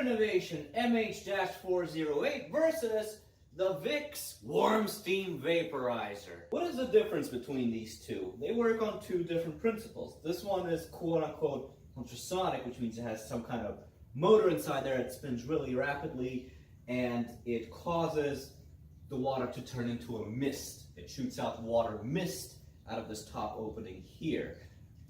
Innovation MH-408 versus the Vicks Warm Steam Vaporizer. What is the difference between these two? They work on two different principles. This one is quote-unquote ultrasonic, which means it has some kind of motor inside there that spins really rapidly, and it causes the water to turn into a mist. It shoots out water mist out of this top opening here,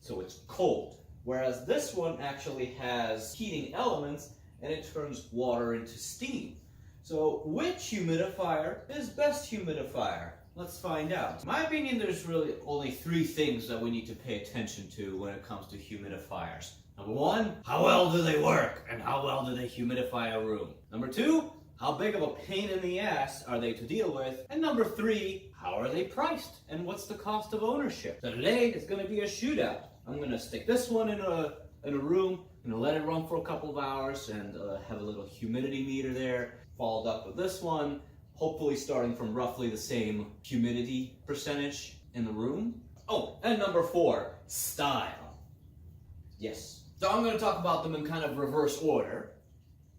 so it's cold. Whereas this one actually has heating elements, and it turns water into steam. So which humidifier is best humidifier? Let's find out. In my opinion, there's really only three things that we need to pay attention to when it comes to humidifiers. Number one, how well do they work and how well do they humidify a room? Number two, how big of a pain in the ass are they to deal with? And number three, how are they priced and what's the cost of ownership? So today it's going to be a shootout. I'm going to stick this one in a room, let it run for a couple of hours and have a little humidity meter there, followed up with this one, hopefully starting from roughly the same humidity percentage in the room. Oh, and number four, style. Yes. So I'm going to talk about them in kind of reverse order,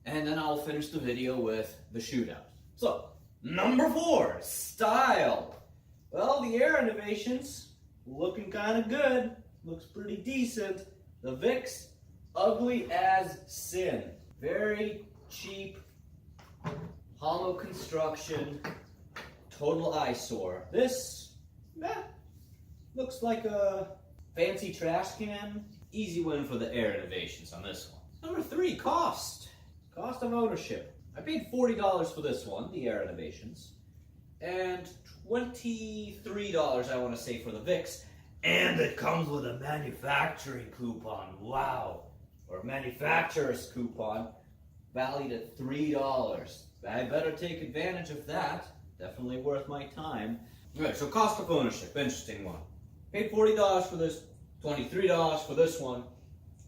and then I'll finish the video with the shootout. So, number four, style. Well, the Air Innovations, looking kind of good. Looks pretty decent. The Vicks, ugly as sin. Very cheap, hollow construction, total eyesore. This, looks like a fancy trash can. Easy win for the Air Innovations on this one. Number three, cost. Cost of ownership. I paid $40 for this one, the Air Innovations, and $23, I want to say, for the Vicks. And it comes with a manufacturing coupon, wow. Or a manufacturer's coupon, valued at $3. I better take advantage of that. Definitely worth my time. Alright, so cost of ownership, interesting one. Paid $40 for this, $23 for this one,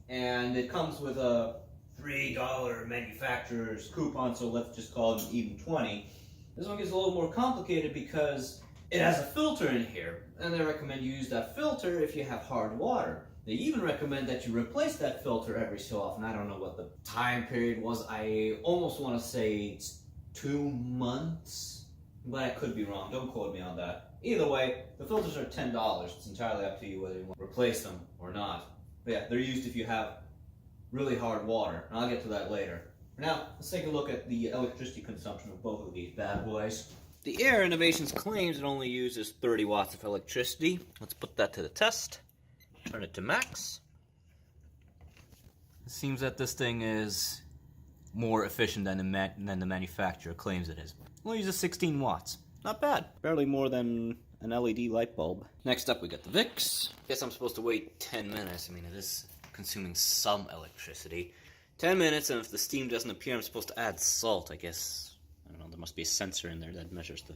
and it comes with a $3 manufacturer's coupon, so let's just call it an even 20. This one gets a little more complicated because it has a filter in here, and they recommend you use that filter if you have hard water. They even recommend that you replace that filter every so often. I don't know what the time period was. I almost want to say it's 2 months, but I could be wrong. Don't quote me on that. Either way, the filters are $10. It's entirely up to you whether you want to replace them or not. But yeah, they're used if you have really hard water, and I'll get to that later. For now, let's take a look at the electricity consumption of both of these bad boys. The Air Innovations claims it only uses 30 watts of electricity. Let's put that to the test. Turn it to max. It seems that this thing is more efficient than the manufacturer claims it is. Only uses 16 watts. Not bad. Barely more than an LED light bulb. Next up we got the Vicks. Guess I'm supposed to wait 10 minutes. I mean, it is consuming some electricity. 10 minutes, and if the steam doesn't appear, I'm supposed to add salt, I guess. I don't know, there must be a sensor in there that measures the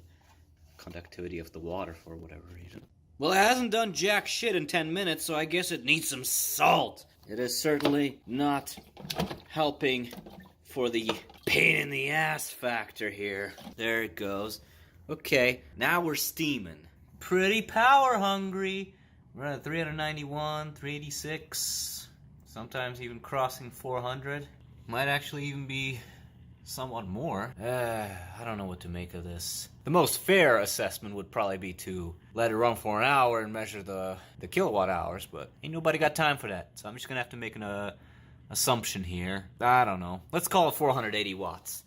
conductivity of the water for whatever reason. Well, it hasn't done jack shit in 10 minutes, so I guess it needs some salt. It is certainly not helping for the pain in the ass factor here. There it goes. Okay, now we're steaming. Pretty power hungry. We're at 391, 386, sometimes even crossing 400. Might actually even be somewhat more. I don't know what to make of this. The most fair assessment would probably be to let it run for an hour and measure the kilowatt hours, but ain't nobody got time for that. So I'm just gonna have to make an assumption here. I don't know. Let's call it 480 watts.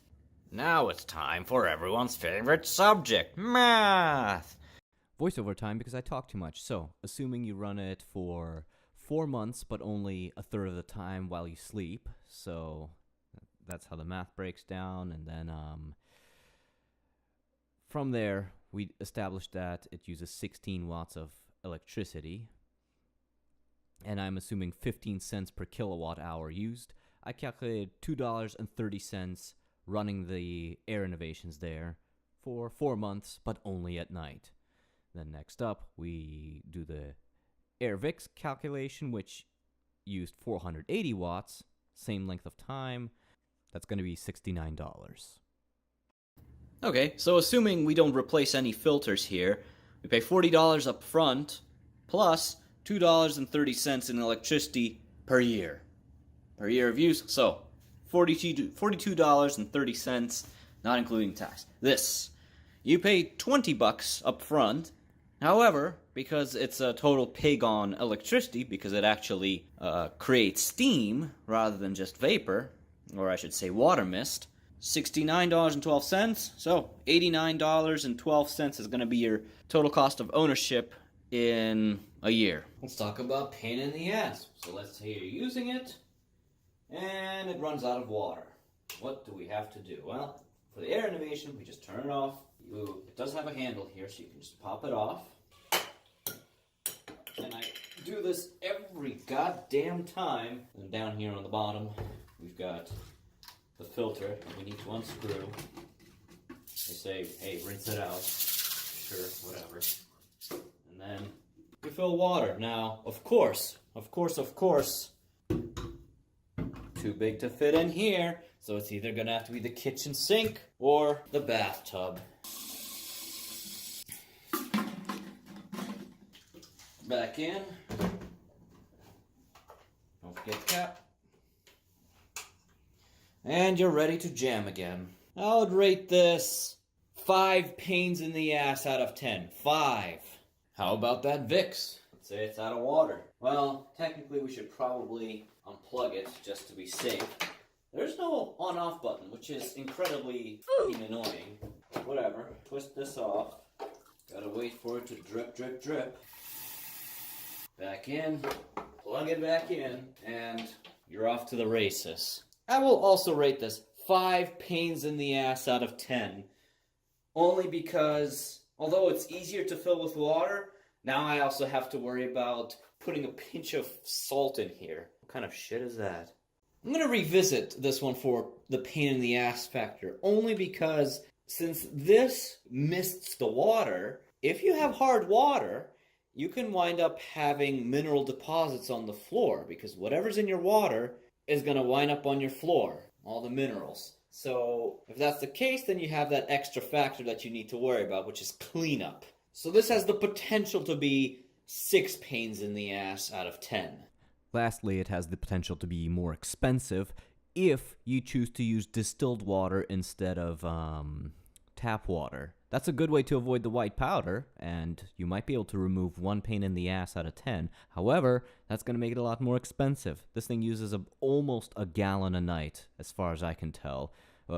Now it's time for everyone's favorite subject, math. Voiceover time because I talk too much. So, assuming you run it for 4 months, but only a third of the time while you sleep. So that's how the math breaks down, and then from there we established that it uses 16 watts of electricity, and I'm assuming 15 cents per kilowatt hour used. I calculated $2.30 running the Air Innovations there for 4 months, but only at night. Then next up we do the Air Vicks calculation, which used 480 watts, same length of time. That's going to be $69. Okay, so assuming we don't replace any filters here, we pay $40 up front, plus $2.30 in electricity per year. Per year of use, so $42.30, not including tax. This, you pay $20 up front. However, because it's a total pig on electricity, because it actually creates steam rather than just vapor, or I should say water mist, $69.12. So $89.12 is going to be your total cost of ownership in a year. Let's talk about pain in the ass. So let's say you're using it, and it runs out of water. What do we have to do? Well, for the air innovation, we just turn it off. It does have a handle here, so you can just pop it off. And I do this every goddamn time. And down here on the bottom, we've got the filter that we need to unscrew. They say, hey, rinse it out. Sure, whatever. And then we fill water. Now, of course, too big to fit in here, so it's either gonna have to be the kitchen sink or the bathtub. Back in. Don't forget the cap. And you're ready to jam again. I would rate this 5 pains in the ass out of 10. 5. How about that Vicks? Let's say it's out of water. Well, technically we should probably unplug it just to be safe. There's no on-off button, which is incredibly fucking annoying. Whatever. Twist this off. Gotta wait for it to drip, drip, drip. Back in. Plug it back in. And you're off to the races. I will also rate this 5 pains in the ass out of 10. Only because, although it's easier to fill with water, now I also have to worry about putting a pinch of salt in here. What kind of shit is that? I'm going to revisit this one for the pain in the ass factor, only because since this mists the water, if you have hard water, you can wind up having mineral deposits on the floor, because whatever's in your water is going to wind up on your floor, all the minerals. So if that's the case, then you have that extra factor that you need to worry about, which is cleanup. So this has the potential to be 6 pains in the ass out of 10. Lastly, it has the potential to be more expensive if you choose to use distilled water instead of tap water. That's a good way to avoid the white powder, and you might be able to remove 1 pain in the ass out of 10. However, that's going to make it a lot more expensive. This thing uses almost a gallon a night, as far as I can tell,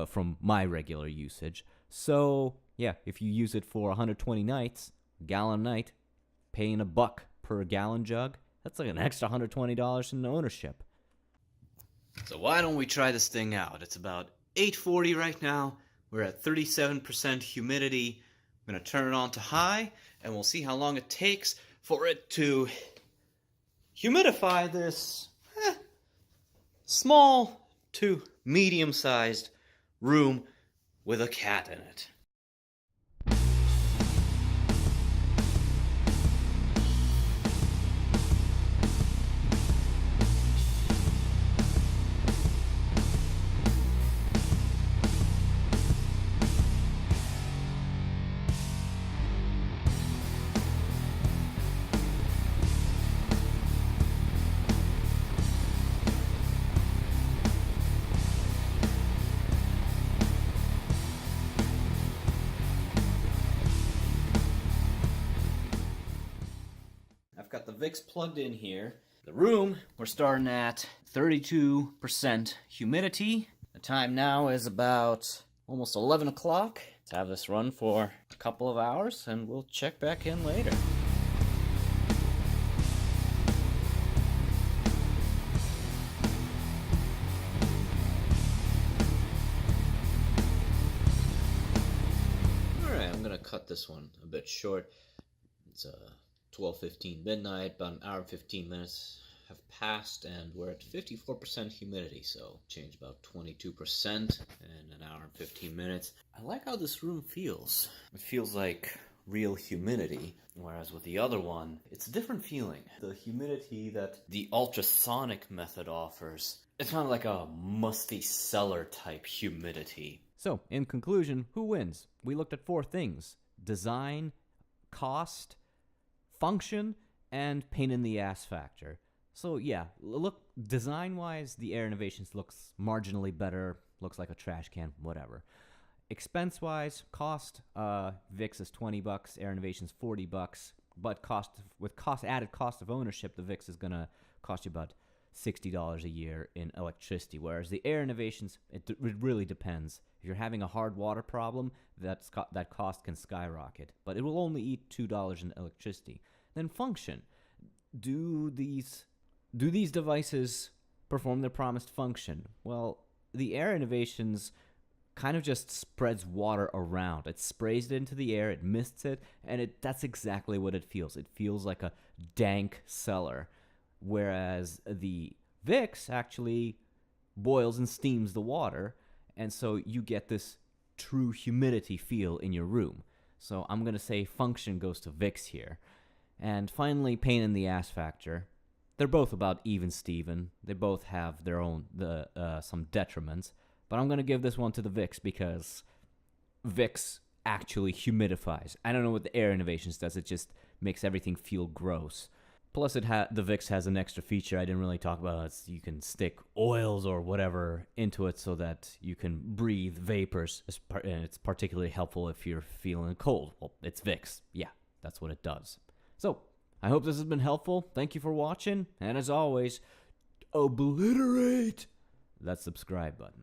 from my regular usage. So, yeah, if you use it for 120 nights, a gallon a night, paying $1 per gallon jug, that's like an extra $120 in ownership. So why don't we try this thing out? It's about 8:40 right now. We're at 37% humidity. I'm going to turn it on to high, and we'll see how long it takes for it to humidify this small to medium-sized room with a cat in it. Got the Vicks plugged in here. The room, we're starting at 32% humidity. The time now is about almost 11 o'clock. Let's have this run for a couple of hours, and we'll check back in later. Alright, I'm gonna cut this one a bit short. It's 12:15 midnight, about an hour and 15 minutes have passed, and we're at 54% humidity, so change about 22% in an hour and 15 minutes. I like how this room feels. It feels like real humidity, whereas with the other one, it's a different feeling. The humidity that the ultrasonic method offers, it's kind of like a musty cellar type humidity. So, in conclusion, who wins? We looked at 4 things: design, cost, function, and pain in the ass factor. So yeah, look, design-wise, the Air Innovations looks marginally better, looks like a trash can, whatever. Expense-wise, cost, Vicks is $20, Air Innovations $40, but added cost of ownership, the Vicks is gonna cost you about $60 a year in electricity, whereas the Air Innovations, it really depends. If you're having a hard water problem, that cost can skyrocket, but it will only eat $2 in electricity. Then function. Do these devices perform their promised function? Well, the Air Innovations kind of just spreads water around. It sprays it into the air, it mists it, and that's exactly what it feels. It feels like a dank cellar. Whereas the Vicks actually boils and steams the water, and so you get this true humidity feel in your room. So I'm going to say function goes to Vicks here. And finally, pain in the ass factor. They're both about even Steven. They both have their own some detriments. But I'm going to give this one to the Vicks because Vicks actually humidifies. I don't know what the Air Innovations does. It just makes everything feel gross. Plus, the Vicks has an extra feature I didn't really talk about. It's you can stick oils or whatever into it so that you can breathe vapors. And it's particularly helpful if you're feeling cold. Well, it's Vicks. Yeah, that's what it does. So, I hope this has been helpful. Thank you for watching. And as always, obliterate that subscribe button.